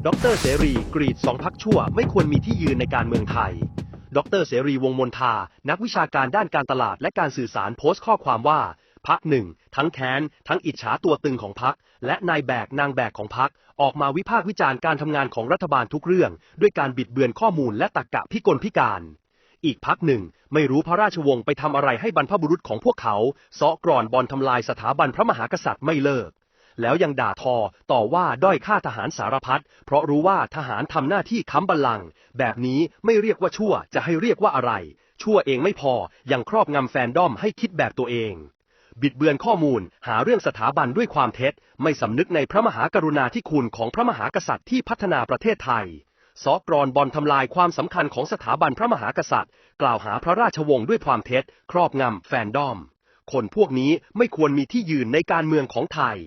ดร.เสรีกรีดสองพรรคชั่วไม่ควรมีที่ยืนในการเมืองไทย ดร.เสรีวงศ์มนทา นักวิชาการด้านการตลาดและการสื่อสารโพสต์ข้อความว่าพรรคหนึ่งทั้งแค้นทั้งอิจฉาตัวตึงของพรรคและนายแบกนางแบกของพรรคออกมาวิพากษ์วิจารณ์การทำงานของรัฐบาลทุกเรื่องด้วยการบิดเบือนข้อมูลและตรรกะพิกลพิการ อีกพรรคหนึ่งไม่รู้พระราชวงศ์ไปทำอะไรให้บรรพบุรุษของพวกเขาเซาะกร่อนบอลทำลายสถาบันพระมหากษัตริย์ไม่เลิกแล้วยังด่าทอต่อว่าด้อยค่าทหารสารพัดเพราะรู้ว่าทหารทำหน้าที่ค้ำบัลลังก์แบบนี้ไม่เรียกว่าชั่วจะให้เรียกว่าอะไรชั่วเองไม่พอยังครอบงำแฟนดอมให้คิดแบบตัวเองบิดเบือนข้อมูลหาเรื่องสถาบันด้วยความเท็จไม่สำนึกในพระมหากรุณาธิคุณของพระมหากษัตริย์ที่พัฒนาประเทศไทยเซาะกรอนบอลทำลายความสำคัญของสถาบันพระมหากษัตริย์กล่าวหาพระราชวงศ์ด้วยความเท็จครอบงำแฟนดอมคนพวกนี้ไม่ควรมีที่ยืนในการเมืองของไทย